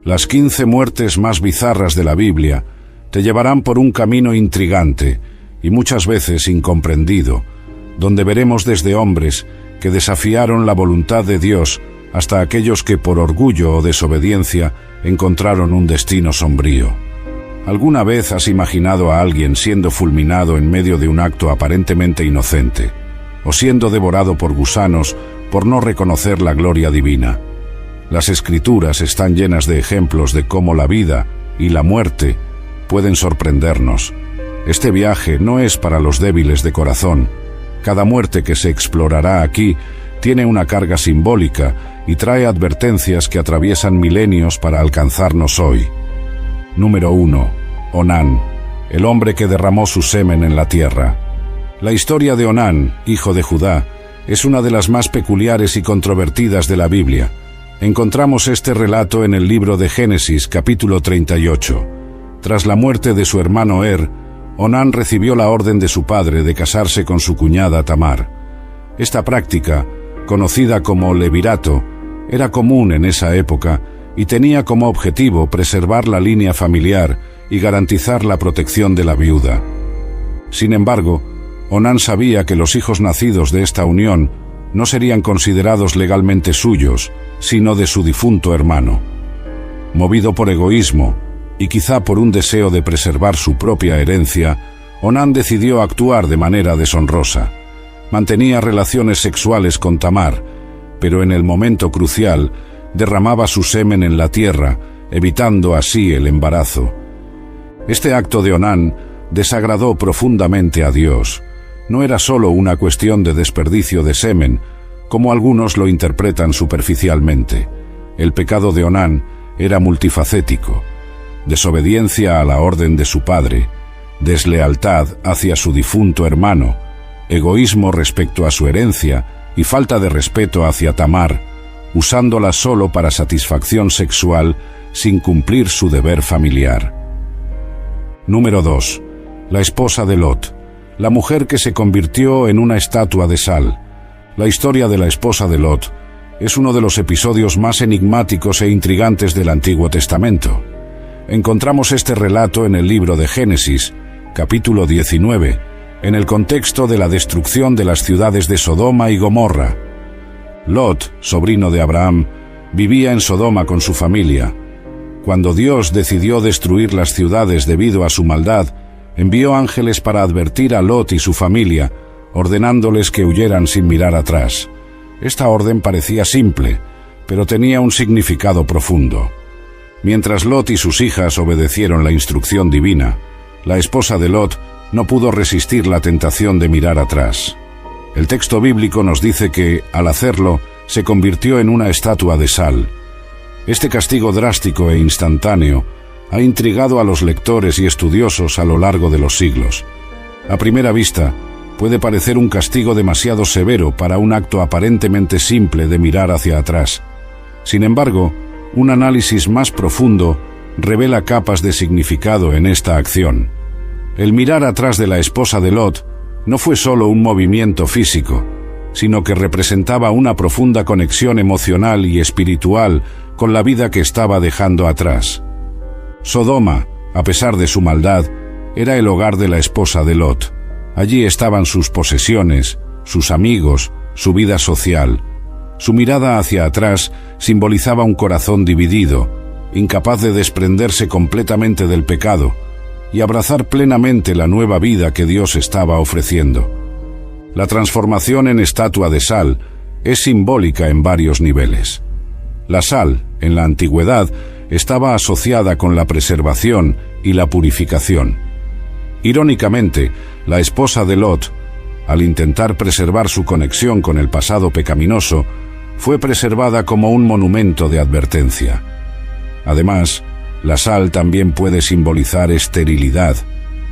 Las 15 muertes más bizarras de la Biblia te llevarán por un camino intrigante y muchas veces incomprendido, donde veremos desde hombres que desafiaron la voluntad de Dios hasta aquellos que por orgullo o desobediencia encontraron un destino sombrío. ¿Alguna vez has imaginado a alguien siendo fulminado en medio de un acto aparentemente inocente, o siendo devorado por gusanos por no reconocer la gloria divina? Las Escrituras están llenas de ejemplos de cómo la vida y la muerte pueden sorprendernos. Este viaje no es para los débiles de corazón. Cada muerte que se explorará aquí tiene una carga simbólica y trae advertencias que atraviesan milenios para alcanzarnos hoy. Número 1. Onán, el hombre que derramó su semen en la tierra. La historia de Onán, hijo de Judá, es una de las más peculiares y controvertidas de la Biblia. Encontramos este relato en el libro de Génesis, capítulo 38. Tras la muerte de su hermano Onán recibió la orden de su padre de casarse con su cuñada Tamar. Esta práctica, conocida como levirato, era común en esa época y tenía como objetivo preservar la línea familiar y garantizar la protección de la viuda. Sin embargo, Onán sabía que los hijos nacidos de esta unión no serían considerados legalmente suyos, sino de su difunto hermano. Movido por egoísmo, y quizá por un deseo de preservar su propia herencia, Onán decidió actuar de manera deshonrosa. Mantenía relaciones sexuales con Tamar, pero en el momento crucial derramaba su semen en la tierra, evitando así el embarazo. Este acto de Onán desagradó profundamente a Dios. No era solo una cuestión de desperdicio de semen, como algunos lo interpretan superficialmente. El pecado de Onán era multifacético: desobediencia a la orden de su padre, deslealtad hacia su difunto hermano, egoísmo respecto a su herencia y falta de respeto hacia Tamar, usándola solo para satisfacción sexual sin cumplir su deber familiar. Número 2. La esposa de Lot, la mujer que se convirtió en una estatua de sal. La historia de la esposa de Lot es uno de los episodios más enigmáticos e intrigantes del Antiguo Testamento. Encontramos este relato en el libro de Génesis, capítulo 19, en el contexto de la destrucción de las ciudades de Sodoma y Gomorra. Lot, sobrino de Abraham, vivía en Sodoma con su familia. Cuando Dios decidió destruir las ciudades debido a su maldad, envió ángeles para advertir a Lot y su familia, ordenándoles que huyeran sin mirar atrás. Esta orden parecía simple, pero tenía un significado profundo. Mientras Lot y sus hijas obedecieron la instrucción divina, la esposa de Lot no pudo resistir la tentación de mirar atrás. El texto bíblico nos dice que, al hacerlo, se convirtió en una estatua de sal. Este castigo drástico e instantáneo ha intrigado a los lectores y estudiosos a lo largo de los siglos. A primera vista, puede parecer un castigo demasiado severo para un acto aparentemente simple de mirar hacia atrás. Sin embargo, un análisis más profundo revela capas de significado en esta acción. El mirar atrás de la esposa de Lot no fue solo un movimiento físico, sino que representaba una profunda conexión emocional y espiritual con la vida que estaba dejando atrás. Sodoma, a pesar de su maldad, era el hogar de la esposa de Lot. Allí estaban sus posesiones, sus amigos, su vida social. Su mirada hacia atrás simbolizaba un corazón dividido, incapaz de desprenderse completamente del pecado y abrazar plenamente la nueva vida que Dios estaba ofreciendo. La transformación en estatua de sal es simbólica en varios niveles. La sal, en la antigüedad, estaba asociada con la preservación y la purificación. Irónicamente, la esposa de Lot, al intentar preservar su conexión con el pasado pecaminoso, fue preservada como un monumento de advertencia. Además, la sal también puede simbolizar esterilidad,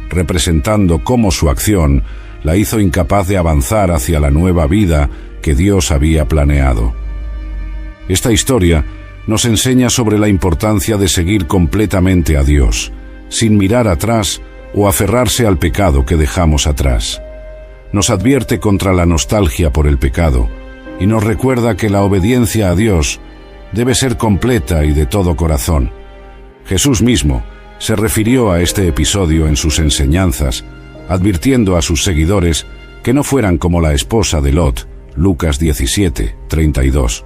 representando cómo su acción la hizo incapaz de avanzar hacia la nueva vida que Dios había planeado. Esta historia nos enseña sobre la importancia de seguir completamente a Dios, sin mirar atrás o aferrarse al pecado que dejamos atrás. Nos advierte contra la nostalgia por el pecado y nos recuerda que la obediencia a Dios debe ser completa y de todo corazón, Jesús mismo se refirió a este episodio en sus enseñanzas, advirtiendo a sus seguidores que no fueran como la esposa de Lot, Lucas 17, 32.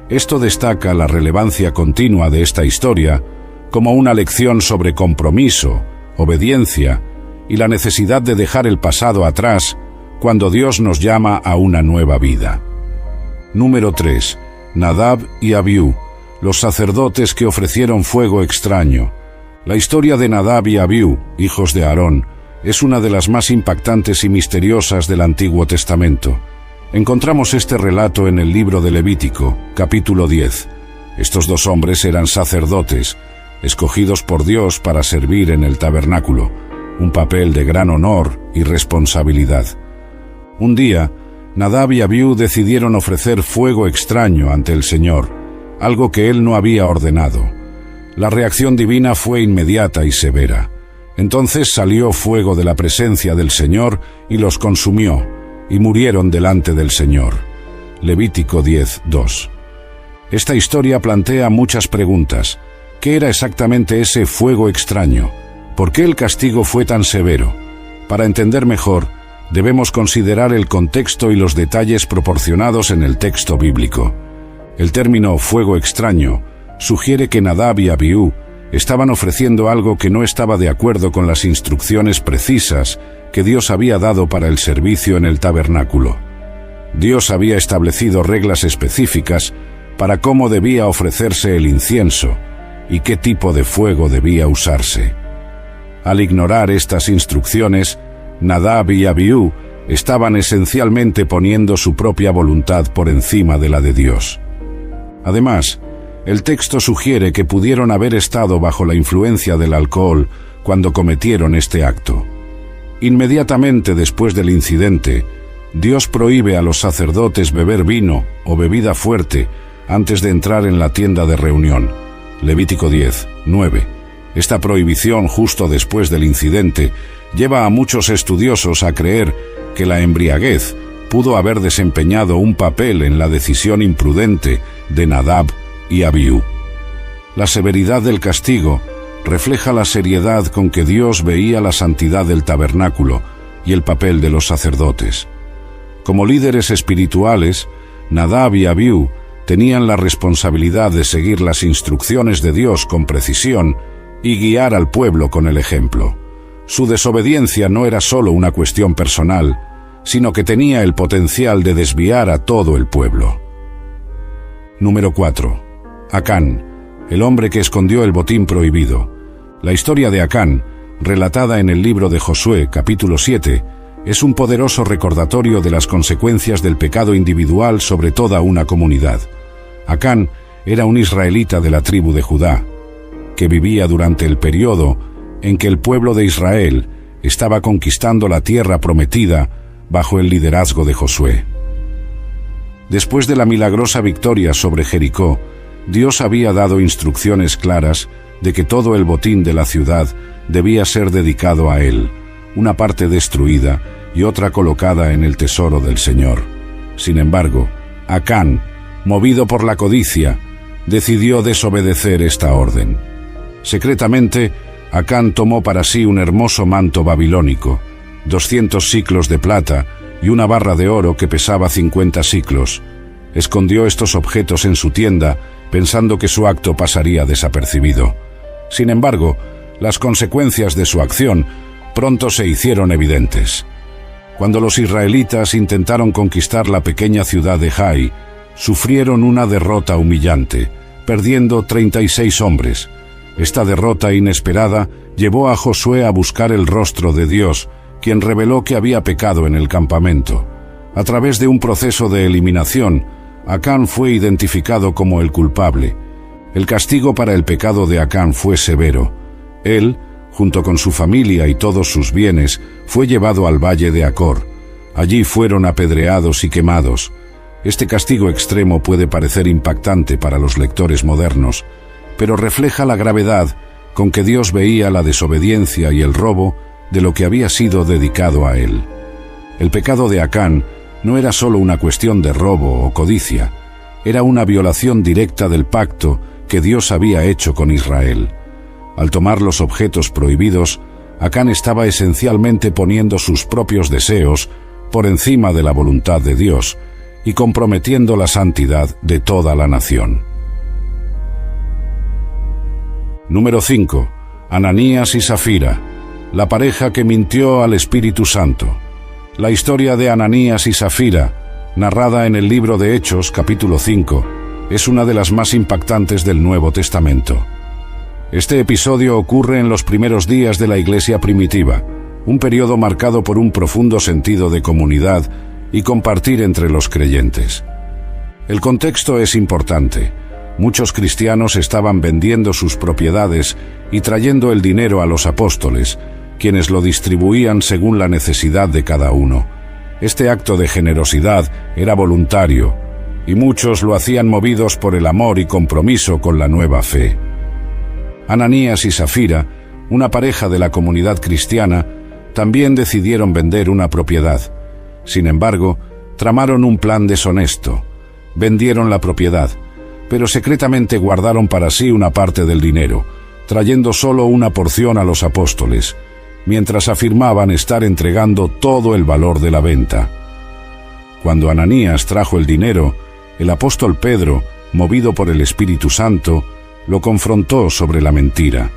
Esto destaca la relevancia continua de esta historia como una lección sobre compromiso, obediencia y la necesidad de dejar el pasado atrás cuando Dios nos llama a una nueva vida. Número 3. Nadab y Abiú, los sacerdotes que ofrecieron fuego extraño. La historia de Nadab y Abiú, hijos de Aarón, es una de las más impactantes y misteriosas del Antiguo Testamento. Encontramos este relato en el libro de Levítico, capítulo 10. Estos dos hombres eran sacerdotes, escogidos por Dios para servir en el tabernáculo, un papel de gran honor y responsabilidad. Un día, Nadab y Abiú decidieron ofrecer fuego extraño ante el Señor, algo que él no había ordenado. La reacción divina fue inmediata y severa. Entonces salió fuego de la presencia del Señor y los consumió, y murieron delante del Señor. Levítico 10:2. Esta historia plantea muchas preguntas. ¿Qué era exactamente ese fuego extraño? ¿Por qué el castigo fue tan severo? Para entender mejor, debemos considerar el contexto y los detalles proporcionados en el texto bíblico. El término fuego extraño sugiere que Nadab y Abiú estaban ofreciendo algo que no estaba de acuerdo con las instrucciones precisas que Dios había dado para el servicio en el tabernáculo. Dios había establecido reglas específicas para cómo debía ofrecerse el incienso y qué tipo de fuego debía usarse. Al ignorar estas instrucciones, Nadab y Abiú estaban esencialmente poniendo su propia voluntad por encima de la de Dios. Además, el texto sugiere que pudieron haber estado bajo la influencia del alcohol cuando cometieron este acto. Inmediatamente después del incidente, Dios prohíbe a los sacerdotes beber vino o bebida fuerte antes de entrar en la tienda de reunión. Levítico 10:9. Esta prohibición justo después del incidente lleva a muchos estudiosos a creer que la embriaguez pudo haber desempeñado un papel en la decisión imprudente de Nadab y Abiú. La severidad del castigo refleja la seriedad con que Dios veía la santidad del tabernáculo y el papel de los sacerdotes. Como líderes espirituales, Nadab y Abiú tenían la responsabilidad de seguir las instrucciones de Dios con precisión y guiar al pueblo con el ejemplo. Su desobediencia no era solo una cuestión personal, sino que tenía el potencial de desviar a todo el pueblo. Número 4. Acán, el hombre que escondió el botín prohibido. La historia de Acán, relatada en el libro de Josué, capítulo 7, es un poderoso recordatorio de las consecuencias del pecado individual sobre toda una comunidad. Acán era un israelita de la tribu de Judá, que vivía durante el periodo en que el pueblo de Israel estaba conquistando la tierra prometida bajo el liderazgo de Josué. Después de la milagrosa victoria sobre Jericó, Dios había dado instrucciones claras de que todo el botín de la ciudad debía ser dedicado a él, una parte destruida y otra colocada en el tesoro del Señor. Sin embargo, Acán, movido por la codicia, decidió desobedecer esta orden. Secretamente, Acán tomó para sí un hermoso manto babilónico, 200 siclos de plata y una barra de oro que pesaba 50 siclos. Escondió estos objetos en su tienda, pensando que su acto pasaría desapercibido. Sin embargo, las consecuencias de su acción pronto se hicieron evidentes. Cuando los israelitas intentaron conquistar la pequeña ciudad de Jai, sufrieron una derrota humillante, perdiendo 36 hombres. Esta derrota inesperada llevó a Josué a buscar el rostro de Dios, quien reveló que había pecado en el campamento. A través de un proceso de eliminación, Acán fue identificado como el culpable. El castigo para el pecado de Acán fue severo. Él, junto con su familia y todos sus bienes, fue llevado al valle de Acor. Allí fueron apedreados y quemados. Este castigo extremo puede parecer impactante para los lectores modernos, pero refleja la gravedad con que Dios veía la desobediencia y el robo de lo que había sido dedicado a él. El pecado de Acán no era solo una cuestión de robo o codicia, era una violación directa del pacto que Dios había hecho con Israel. Al tomar los objetos prohibidos, Acán estaba esencialmente poniendo sus propios deseos por encima de la voluntad de Dios y comprometiendo la santidad de toda la nación. Número 5. Ananías y Safira, la pareja que mintió al Espíritu Santo. La historia de Ananías y Safira, narrada en el libro de Hechos, capítulo 5, es una de las más impactantes del Nuevo Testamento. Este episodio ocurre en los primeros días de la Iglesia primitiva, un periodo marcado por un profundo sentido de comunidad y compartir entre los creyentes. El contexto es importante. Muchos cristianos estaban vendiendo sus propiedades y trayendo el dinero a los apóstoles, quienes lo distribuían según la necesidad de cada uno. Este acto de generosidad era voluntario, y muchos lo hacían movidos por el amor y compromiso con la nueva fe. Ananías y Safira, una pareja de la comunidad cristiana, también decidieron vender una propiedad. Sin embargo, tramaron un plan deshonesto. Vendieron la propiedad, pero secretamente guardaron para sí una parte del dinero, trayendo solo una porción a los apóstoles, mientras afirmaban estar entregando todo el valor de la venta. Cuando Ananías trajo el dinero, el apóstol Pedro, movido por el Espíritu Santo, lo confrontó sobre la mentira.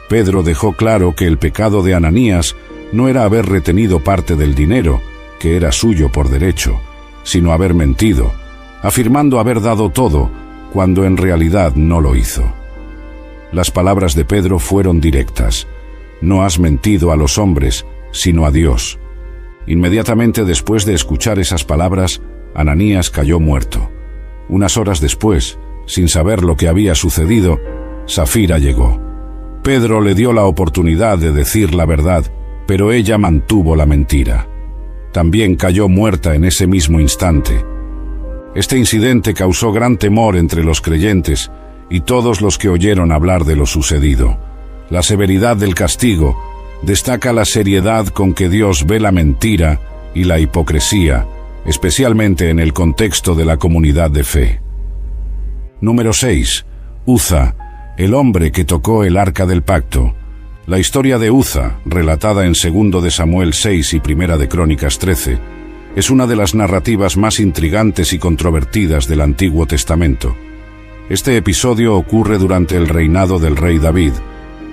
Pedro dejó claro que el pecado de Ananías no era haber retenido parte del dinero, que era suyo por derecho, sino haber mentido, afirmando haber dado todo, cuando en realidad no lo hizo. Las palabras de Pedro fueron directas: no has mentido a los hombres, sino a Dios. Inmediatamente después de escuchar esas palabras, Ananías cayó muerto. Unas horas después, sin saber lo que había sucedido, Safira llegó. Pedro le dio la oportunidad de decir la verdad, pero ella mantuvo la mentira. También cayó muerta en ese mismo instante. Este incidente causó gran temor entre los creyentes y todos los que oyeron hablar de lo sucedido. La severidad del castigo destaca la seriedad con que Dios ve la mentira y la hipocresía, especialmente en el contexto de la comunidad de fe. Número 6. Uza, el hombre que tocó el arca del pacto. La historia de Uza, relatada en 2 de Samuel 6 y 1 de Crónicas 13, es una de las narrativas más intrigantes y controvertidas del Antiguo Testamento. Este episodio ocurre durante el reinado del rey David,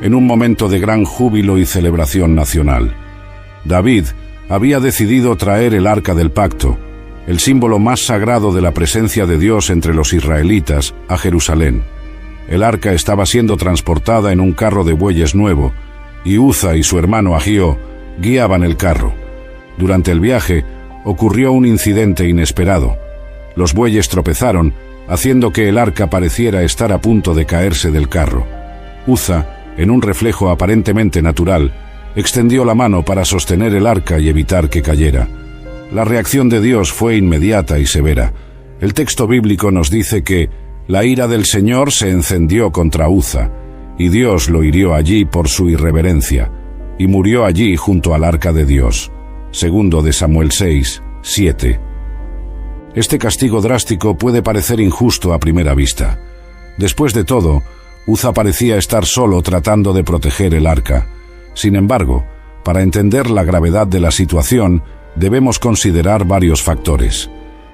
en un momento de gran júbilo y celebración nacional. David había decidido traer el arca del pacto, el símbolo más sagrado de la presencia de Dios entre los israelitas, a Jerusalén. El arca estaba siendo transportada en un carro de bueyes nuevo, y Uza y su hermano Agío guiaban el carro. Durante el viaje, ocurrió un incidente inesperado. Los bueyes tropezaron, haciendo que el arca pareciera estar a punto de caerse del carro. Uza, en un reflejo aparentemente natural, extendió la mano para sostener el arca y evitar que cayera. La reacción de Dios fue inmediata y severa. El texto bíblico nos dice que la ira del Señor se encendió contra Uza, y Dios lo hirió allí por su irreverencia, y murió allí junto al arca de Dios. 2 de Samuel 6, 7. Este castigo drástico puede parecer injusto a primera vista. Después de todo, Uza parecía estar solo tratando de proteger el arca. Sin embargo, para entender la gravedad de la situación, debemos considerar varios factores.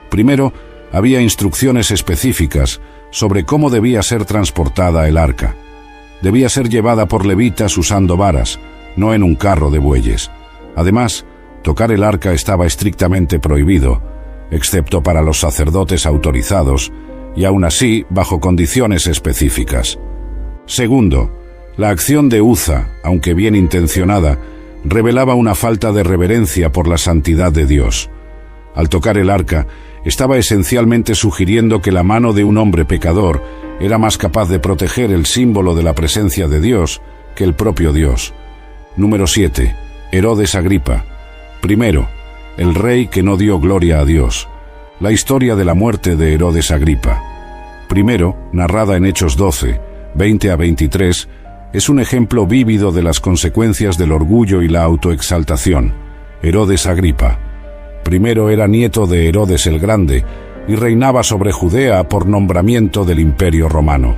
Primero, había instrucciones específicas sobre cómo debía ser transportada el arca. Debía ser llevada por levitas usando varas, no en un carro de bueyes. Además, tocar el arca estaba estrictamente prohibido, excepto para los sacerdotes autorizados, y aún así bajo condiciones específicas. Segundo, la acción de Uza, aunque bien intencionada, revelaba una falta de reverencia por la santidad de Dios. Al tocar el arca, estaba esencialmente sugiriendo que la mano de un hombre pecador era más capaz de proteger el símbolo de la presencia de Dios que el propio Dios. Número 7. Herodes Agripa. Primero, el rey que no dio gloria a Dios. La historia de la muerte de Herodes Agripa. Primero, narrada en Hechos 12, 20 a 23, es un ejemplo vívido de las consecuencias del orgullo y la autoexaltación. Herodes Agripa. Primero era nieto de Herodes el Grande y reinaba sobre Judea por nombramiento del Imperio Romano.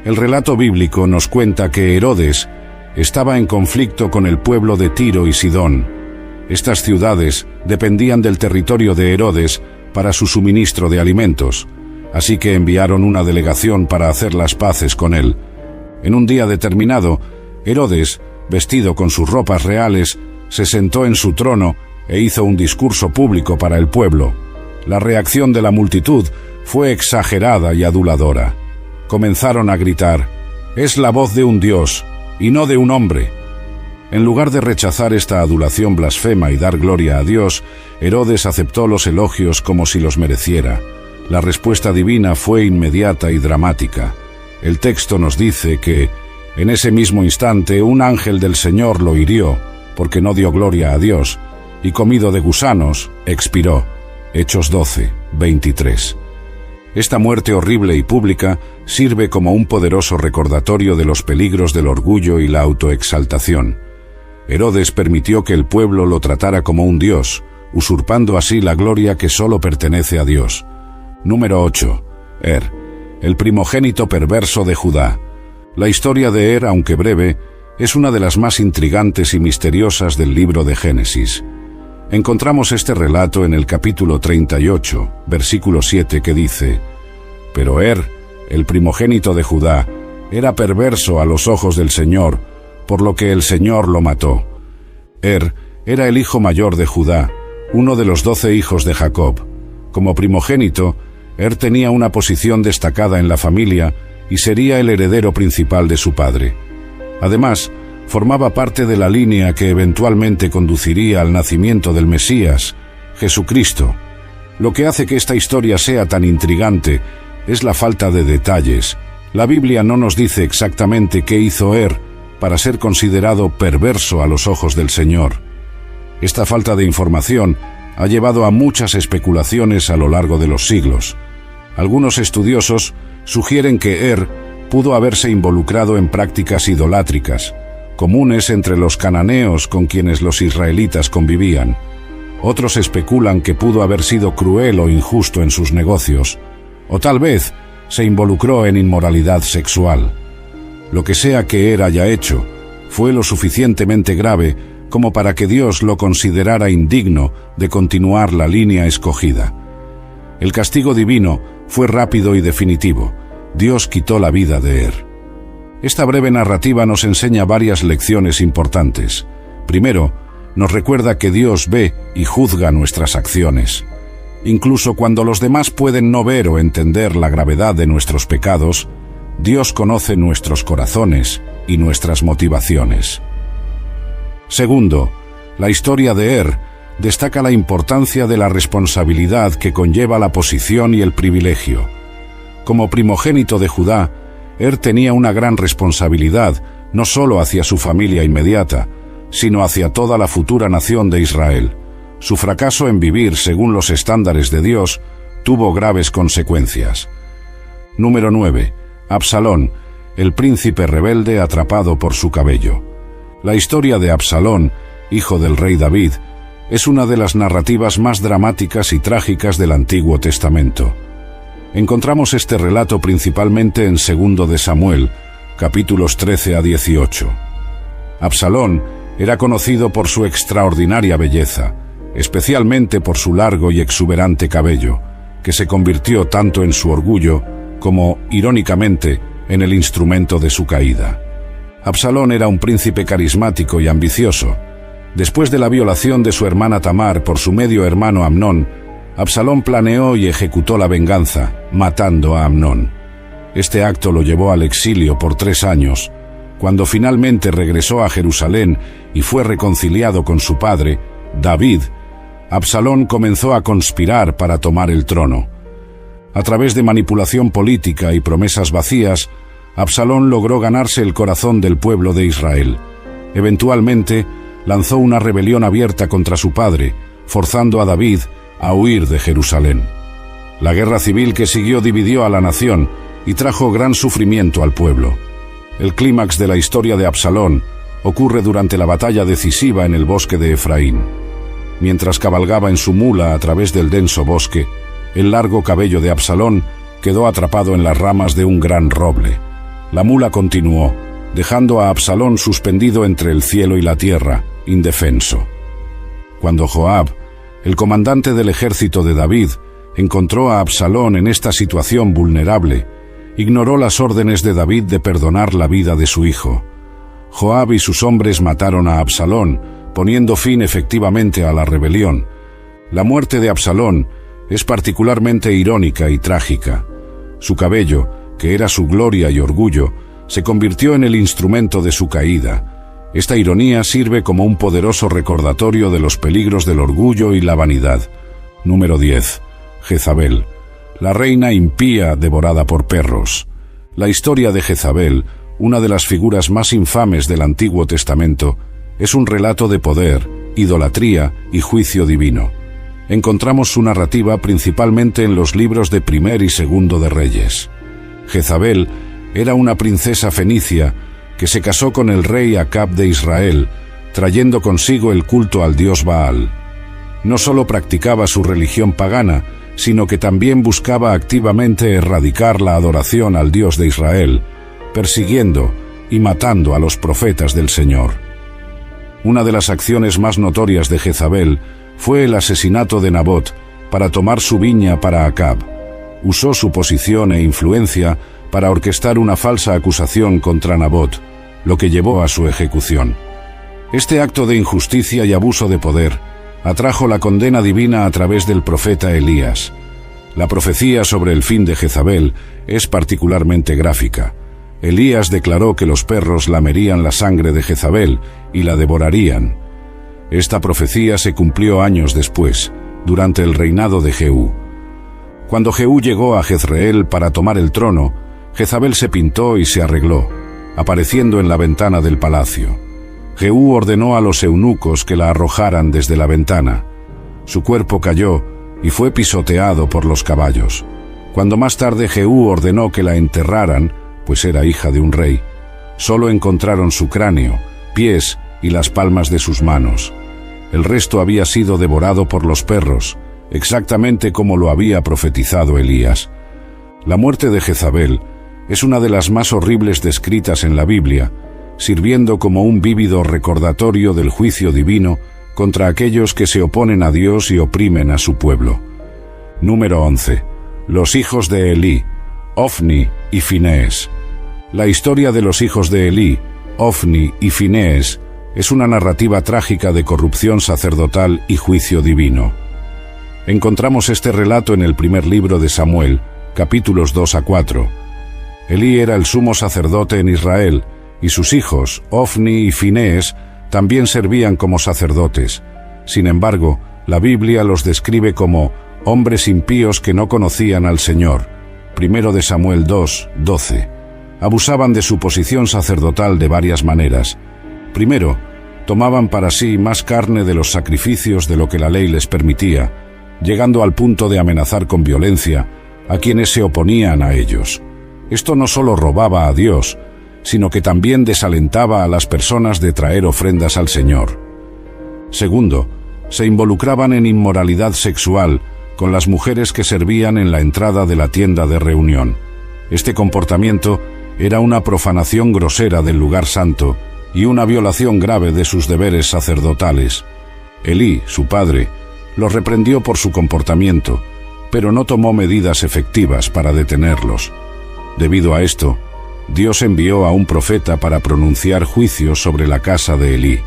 El relato bíblico nos cuenta que Herodes estaba en conflicto con el pueblo de Tiro y Sidón. Estas ciudades dependían del territorio de Herodes para su suministro de alimentos, así que enviaron una delegación para hacer las paces con él. En un día determinado, Herodes, vestido con sus ropas reales, se sentó en su trono e hizo un discurso público para el pueblo. La reacción de la multitud fue exagerada y aduladora. Comenzaron a gritar: «Es la voz de un dios, y no de un hombre». En lugar de rechazar esta adulación blasfema y dar gloria a Dios, Herodes aceptó los elogios como si los mereciera. La respuesta divina fue inmediata y dramática. El texto nos dice que, en ese mismo instante, un ángel del Señor lo hirió, porque no dio gloria a Dios, y comido de gusanos, expiró. Hechos 12, 23. Esta muerte horrible y pública sirve como un poderoso recordatorio de los peligros del orgullo y la autoexaltación. Herodes permitió que el pueblo lo tratara como un dios, usurpando así la gloria que solo pertenece a Dios. Número 8. El primogénito perverso de Judá. La historia de aunque breve, es una de las más intrigantes y misteriosas del libro de Génesis. Encontramos este relato en el capítulo 38, versículo 7, que dice: «Pero el primogénito de Judá, era perverso a los ojos del Señor, por lo que el Señor lo mató». Era el hijo mayor de Judá, uno de los 12 hijos de Jacob. Como primogénito, tenía una posición destacada en la familia y sería el heredero principal de su padre. Además, formaba parte de la línea que eventualmente conduciría al nacimiento del Mesías, Jesucristo. Lo que hace que esta historia sea tan intrigante es la falta de detalles. La Biblia no nos dice exactamente qué hizo para ser considerado perverso a los ojos del Señor. Esta falta de información ha llevado a muchas especulaciones a lo largo de los siglos. Algunos estudiosos sugieren que pudo haberse involucrado en prácticas idolátricas, comunes entre los cananeos con quienes los israelitas convivían. Otros especulan que pudo haber sido cruel o injusto en sus negocios, o tal vez se involucró en inmoralidad sexual. Lo que sea que haya hecho, fue lo suficientemente grave como para que Dios lo considerara indigno de continuar la línea escogida. El castigo divino fue rápido y definitivo. Dios quitó la vida de Esta breve narrativa nos enseña varias lecciones importantes. Primero, nos recuerda que Dios ve y juzga nuestras acciones. Incluso cuando los demás pueden no ver o entender la gravedad de nuestros pecados, Dios conoce nuestros corazones y nuestras motivaciones. Segundo, la historia de destaca la importancia de la responsabilidad que conlleva la posición y el privilegio. Como primogénito de Judá, tenía una gran responsabilidad, no solo hacia su familia inmediata, sino hacia toda la futura nación de Israel. Su fracaso en vivir según los estándares de Dios tuvo graves consecuencias. Número 9. Absalón, el príncipe rebelde atrapado por su cabello. La historia de Absalón, hijo del rey David, es una de las narrativas más dramáticas y trágicas del Antiguo Testamento. Encontramos este relato principalmente en 2 de Samuel, capítulos 13 a 18. Absalón era conocido por su extraordinaria belleza, especialmente por su largo y exuberante cabello, que se convirtió tanto en su orgullo como, irónicamente, en el instrumento de su caída. Absalón era un príncipe carismático y ambicioso. Después de la violación de su hermana Tamar por su medio hermano Amnón, Absalón planeó y ejecutó la venganza, matando a Amnón. Este acto lo llevó al exilio por 3 años. Cuando finalmente regresó a Jerusalén y fue reconciliado con su padre, David, Absalón comenzó a conspirar para tomar el trono. A través de manipulación política y promesas vacías, Absalón logró ganarse el corazón del pueblo de Israel. Eventualmente, lanzó una rebelión abierta contra su padre, forzando a David a huir de Jerusalén. La guerra civil que siguió dividió a la nación y trajo gran sufrimiento al pueblo. El clímax de la historia de Absalón ocurre durante la batalla decisiva en el bosque de Efraín. Mientras cabalgaba en su mula a través del denso bosque, el largo cabello de Absalón quedó atrapado en las ramas de un gran roble. La mula continuó, dejando a Absalón suspendido entre el cielo y la tierra, indefenso. Cuando Joab, el comandante del ejército de David, encontró a Absalón en esta situación vulnerable, ignoró las órdenes de David de perdonar la vida de su hijo. Joab y sus hombres mataron a Absalón, poniendo fin efectivamente a la rebelión. La muerte de Absalón es particularmente irónica y trágica. Su cabello, que era su gloria y orgullo, se convirtió en el instrumento de su caída. Esta ironía sirve como un poderoso recordatorio de los peligros del orgullo y la vanidad. Número 10. Jezabel, la reina impía devorada por perros. La historia de Jezabel, una de las figuras más infames del Antiguo Testamento, es un relato de poder, idolatría y juicio divino. Encontramos su narrativa principalmente en los libros de Primer y Segundo de Reyes. Jezabel era una princesa fenicia que se casó con el rey Acab de Israel, trayendo consigo el culto al dios Baal. No solo practicaba su religión pagana, sino que también buscaba activamente erradicar la adoración al Dios de Israel, persiguiendo y matando a los profetas del Señor. Una de las acciones más notorias de Jezabel fue el asesinato de Nabot para tomar su viña para Acab. Usó su posición e influencia para orquestar una falsa acusación contra Nabot, lo que llevó a su ejecución. Este acto de injusticia y abuso de poder atrajo la condena divina a través del profeta Elías. La profecía sobre el fin de Jezabel es particularmente gráfica. Elías declaró que los perros lamerían la sangre de Jezabel y la devorarían. Esta profecía se cumplió años después, durante el reinado de Jehú. Cuando Jehú llegó a Jezreel para tomar el trono, Jezabel se pintó y se arregló, apareciendo en la ventana del palacio. Jehú ordenó a los eunucos que la arrojaran desde la ventana. Su cuerpo cayó y fue pisoteado por los caballos. Cuando más tarde Jehú ordenó que la enterraran, pues era hija de un rey, solo encontraron su cráneo, pies y las palmas de sus manos. El resto había sido devorado por los perros, exactamente como lo había profetizado Elías. La muerte de Jezabel es una de las más horribles descritas en la Biblia, sirviendo como un vívido recordatorio del juicio divino contra aquellos que se oponen a Dios y oprimen a su pueblo. Número 11. Los hijos de Elí, Ofni y Finees. La historia de los hijos de Elí, Ofni y Finees, es una narrativa trágica de corrupción sacerdotal y juicio divino. Encontramos este relato en el primer libro de Samuel, capítulos 2 a 4. Elí era el sumo sacerdote en Israel, y sus hijos, Ofni y Finees, también servían como sacerdotes. Sin embargo, la Biblia los describe como hombres impíos que no conocían al Señor. Primero de Samuel 2, 12. Abusaban de su posición sacerdotal de varias maneras. Primero, tomaban para sí más carne de los sacrificios de lo que la ley les permitía, llegando al punto de amenazar con violencia a quienes se oponían a ellos. Esto no solo robaba a Dios, sino que también desalentaba a las personas de traer ofrendas al Señor. Segundo, se involucraban en inmoralidad sexual con las mujeres que servían en la entrada de la tienda de reunión. Este comportamiento era una profanación grosera del lugar santo y una violación grave de sus deberes sacerdotales. Elí, su padre, los reprendió por su comportamiento, pero no tomó medidas efectivas para detenerlos. Debido a esto, Dios envió a un profeta para pronunciar juicios sobre la casa de Elí.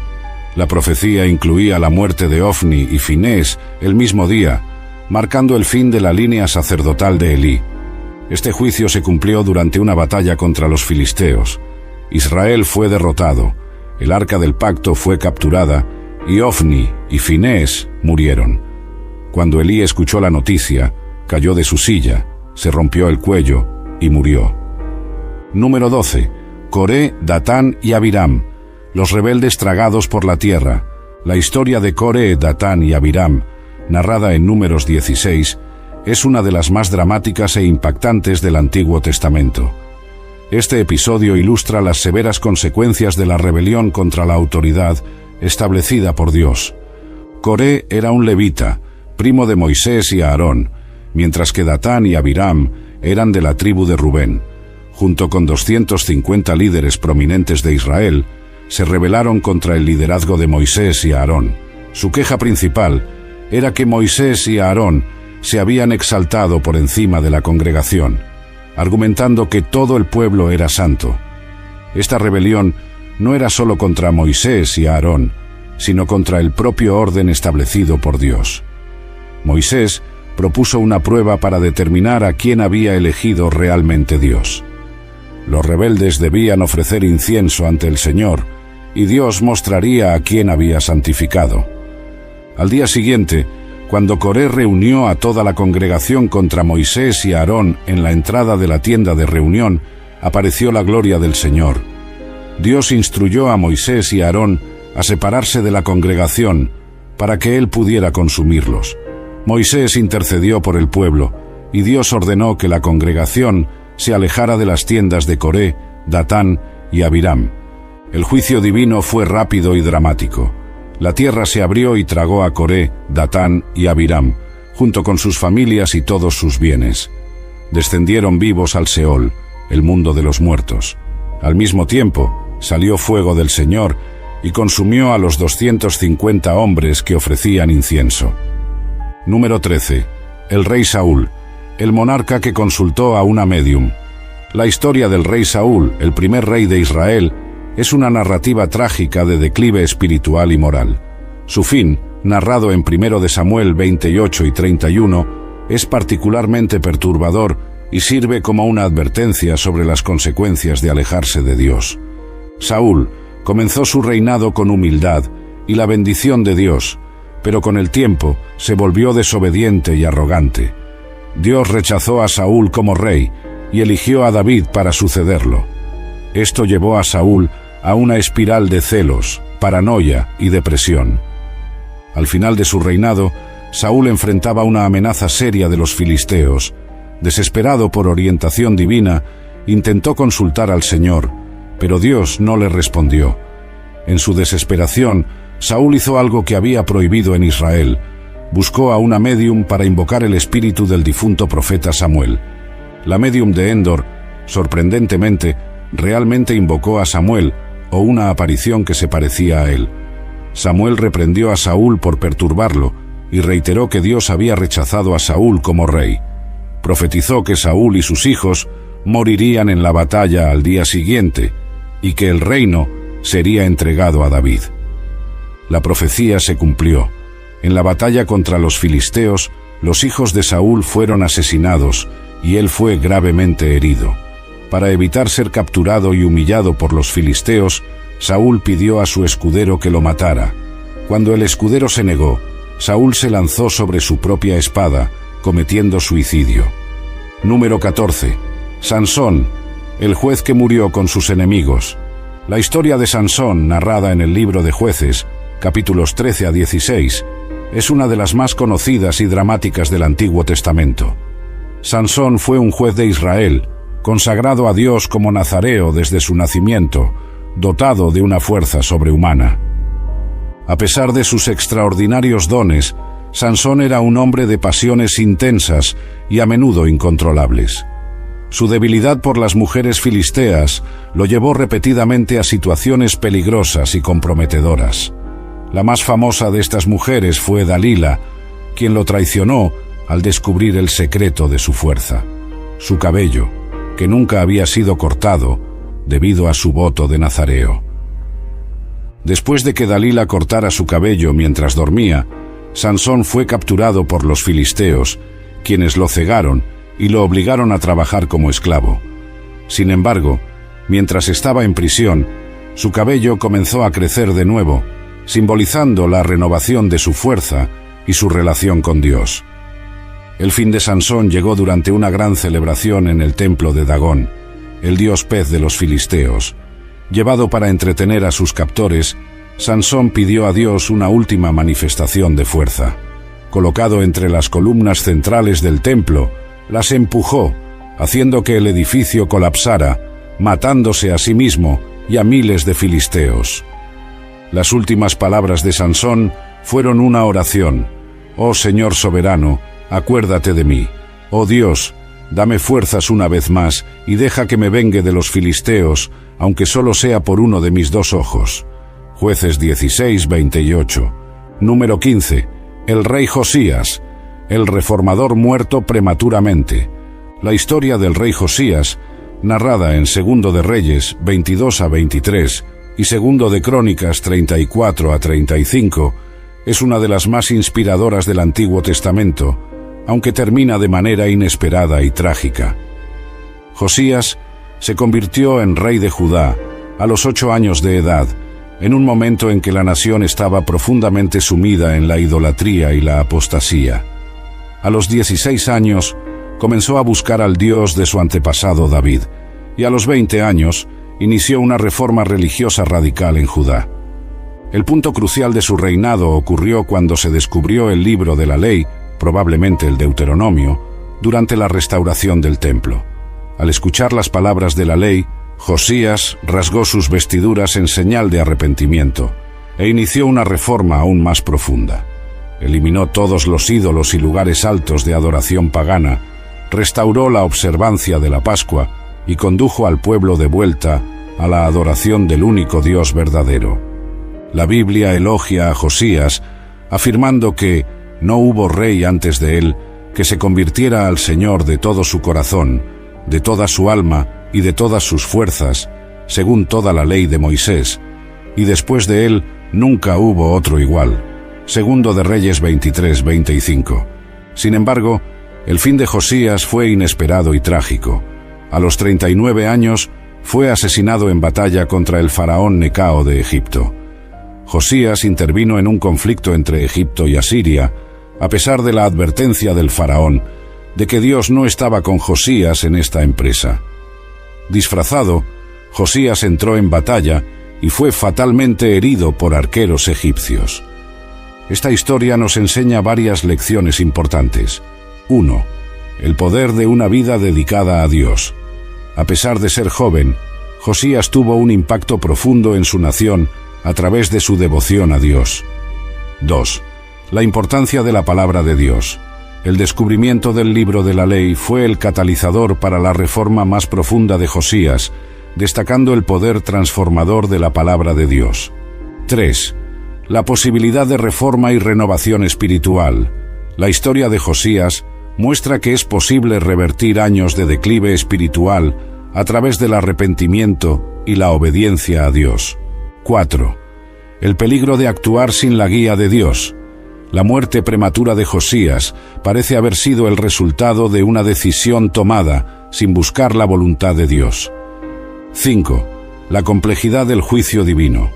La profecía incluía la muerte de Ofni y Finees el mismo día, marcando el fin de la línea sacerdotal de Elí. Este juicio se cumplió durante una batalla contra los filisteos. Israel fue derrotado, el arca del pacto fue capturada y Ofni y Finees murieron. Cuando Elí escuchó la noticia, cayó de su silla, se rompió el cuello y murió. Número 12. Coré, Datán y Abiram, los rebeldes tragados por la tierra. La historia de Coré, Datán y Abiram, narrada en Números 16, es una de las más dramáticas e impactantes del Antiguo Testamento. Este episodio ilustra las severas consecuencias de la rebelión contra la autoridad establecida por Dios. Coré era un levita, primo de Moisés y Aarón, mientras que Datán y Abiram eran de la tribu de Rubén. junto con 250 líderes prominentes de Israel, se rebelaron contra el liderazgo de Moisés y Aarón. Su queja principal era que Moisés y Aarón se habían exaltado por encima de la congregación, argumentando que todo el pueblo era santo. Esta rebelión no era solo contra Moisés y Aarón, sino contra el propio orden establecido por Dios. Moisés propuso una prueba para determinar a quién había elegido realmente Dios. Los rebeldes debían ofrecer incienso ante el Señor, y Dios mostraría a quién había santificado. Al día siguiente, cuando Coré reunió a toda la congregación contra Moisés y Aarón en la entrada de la tienda de reunión, apareció la gloria del Señor. Dios instruyó a Moisés y a Aarón a separarse de la congregación para que él pudiera consumirlos. Moisés intercedió por el pueblo, y Dios ordenó que la congregación se alejara de las tiendas de Coré, Datán y Abiram. El juicio divino fue rápido y dramático. La tierra se abrió y tragó a Coré, Datán y Abiram, junto con sus familias y todos sus bienes. Descendieron vivos al Seol, el mundo de los muertos. Al mismo tiempo, salió fuego del Señor y consumió a los 250 hombres que ofrecían incienso. Número 13. El rey Saúl, el monarca que consultó a una médium. La historia del rey Saúl, el primer rey de Israel, es una narrativa trágica de declive espiritual y moral. Su fin, narrado en 1 Samuel 28 y 31, es particularmente perturbador y sirve como una advertencia sobre las consecuencias de alejarse de Dios. Saúl comenzó su reinado con humildad y la bendición de Dios, pero con el tiempo se volvió desobediente y arrogante. Dios rechazó a Saúl como rey y eligió a David para sucederlo. Esto llevó a Saúl a una espiral de celos, paranoia y depresión. Al final de su reinado, Saúl enfrentaba una amenaza seria de los filisteos. Desesperado por orientación divina, intentó consultar al Señor, pero Dios no le respondió. En su desesperación, Saúl hizo algo que había prohibido en Israel. Buscó a una médium para invocar el espíritu del difunto profeta Samuel. La médium de Endor, sorprendentemente, realmente invocó a Samuel, o una aparición que se parecía a él. Samuel reprendió a Saúl por perturbarlo y reiteró que Dios había rechazado a Saúl como rey. Profetizó que Saúl y sus hijos morirían en la batalla al día siguiente y que el reino sería entregado a David. La profecía se cumplió. En la batalla contra los filisteos, los hijos de Saúl fueron asesinados y él fue gravemente herido. Para evitar ser capturado y humillado por los filisteos, Saúl pidió a su escudero que lo matara. Cuando el escudero se negó, Saúl se lanzó sobre su propia espada, cometiendo suicidio. Número 14. Sansón, el juez que murió con sus enemigos. La historia de Sansón, narrada en el libro de Jueces, capítulos 13 a 16, es una de las más conocidas y dramáticas del Antiguo Testamento. Sansón fue un juez de Israel, consagrado a Dios como nazareo desde su nacimiento, dotado de una fuerza sobrehumana. A pesar de sus extraordinarios dones, Sansón era un hombre de pasiones intensas y a menudo incontrolables. Su debilidad por las mujeres filisteas lo llevó repetidamente a situaciones peligrosas y comprometedoras. La más famosa de estas mujeres fue Dalila, quien lo traicionó al descubrir el secreto de su fuerza: su cabello, que nunca había sido cortado debido a su voto de nazareo. Después de que Dalila cortara su cabello mientras dormía, Sansón fue capturado por los filisteos, quienes lo cegaron y lo obligaron a trabajar como esclavo. Sin embargo, mientras estaba en prisión, su cabello comenzó a crecer de nuevo, simbolizando la renovación de su fuerza y su relación con Dios. El fin de Sansón llegó durante una gran celebración en el templo de Dagón, el dios pez de los filisteos. Llevado para entretener a sus captores, Sansón pidió a Dios una última manifestación de fuerza. Colocado entre las columnas centrales del templo, las empujó, haciendo que el edificio colapsara, matándose a sí mismo y a miles de filisteos. Las últimas palabras de Sansón fueron una oración: «Oh Señor soberano, acuérdate de mí. Oh Dios, Dame fuerzas una vez más, y deja que me vengue de los filisteos, aunque solo sea por uno de mis dos ojos. Jueces 16:28. Número 15. El rey Josías, el reformador muerto prematuramente. La historia del rey Josías, narrada en Segundo de Reyes 22-23 y Segundo de Crónicas 34-35, es una de las más inspiradoras del Antiguo Testamento, aunque termina de manera inesperada y trágica. Josías se convirtió en rey de Judá a los 8 años de edad, en un momento en que la nación estaba profundamente sumida en la idolatría y la apostasía. A los 16 años, comenzó a buscar al Dios de su antepasado David, y a los 20 años, inició una reforma religiosa radical en Judá. El punto crucial de su reinado ocurrió cuando se descubrió el libro de la ley, probablemente el Deuteronomio, durante la restauración del templo. Al escuchar las palabras de la ley, Josías rasgó sus vestiduras en señal de arrepentimiento e inició una reforma aún más profunda. Eliminó todos los ídolos y lugares altos de adoración pagana, restauró la observancia de la Pascua y condujo al pueblo de vuelta a la adoración del único Dios verdadero. La Biblia elogia a Josías, afirmando que no hubo rey antes de él que se convirtiera al Señor de todo su corazón, de toda su alma y de todas sus fuerzas, según toda la ley de Moisés, y después de él nunca hubo otro igual. Segundo de Reyes 23-25. Sin embargo, el fin de Josías fue inesperado y trágico. A los 39 años fue asesinado en batalla contra el faraón Necao de Egipto. Josías intervino en un conflicto entre Egipto y Asiria, a pesar de la advertencia del faraón de que Dios no estaba con Josías en esta empresa. Disfrazado, Josías entró en batalla y fue fatalmente herido por arqueros egipcios. Esta historia nos enseña varias lecciones importantes. 1. El poder de una vida dedicada a Dios. A pesar de ser joven, Josías tuvo un impacto profundo en su nación a través de su devoción a Dios. 2. La importancia de la palabra de Dios. El descubrimiento del libro de la ley fue el catalizador para la reforma más profunda de Josías, destacando el poder transformador de la palabra de Dios. 3. La posibilidad de reforma y renovación espiritual. La historia de Josías muestra que es posible revertir años de declive espiritual a través del arrepentimiento y la obediencia a Dios. 4. El peligro de actuar sin la guía de Dios. La muerte prematura de Josías parece haber sido el resultado de una decisión tomada sin buscar la voluntad de Dios. 5. La complejidad del juicio divino.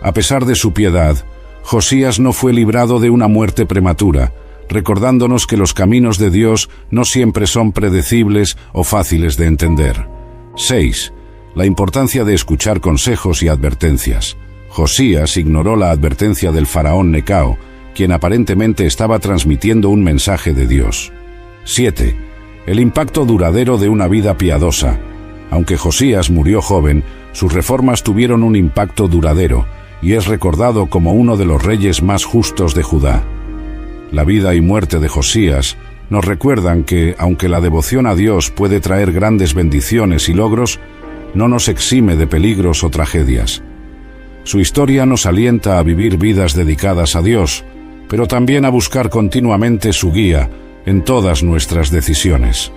A pesar de su piedad, Josías no fue librado de una muerte prematura, recordándonos que los caminos de Dios no siempre son predecibles o fáciles de entender. 6. La importancia de escuchar consejos y advertencias. Josías ignoró la advertencia del faraón Necao, quien aparentemente estaba transmitiendo un mensaje de Dios. 7. El impacto duradero de una vida piadosa. Aunque Josías murió joven, sus reformas tuvieron un impacto duradero, y es recordado como uno de los reyes más justos de Judá. La vida y muerte de Josías nos recuerdan que, aunque la devoción a Dios puede traer grandes bendiciones y logros, no nos exime de peligros o tragedias. Su historia nos alienta a vivir vidas dedicadas a Dios, pero también a buscar continuamente su guía en todas nuestras decisiones.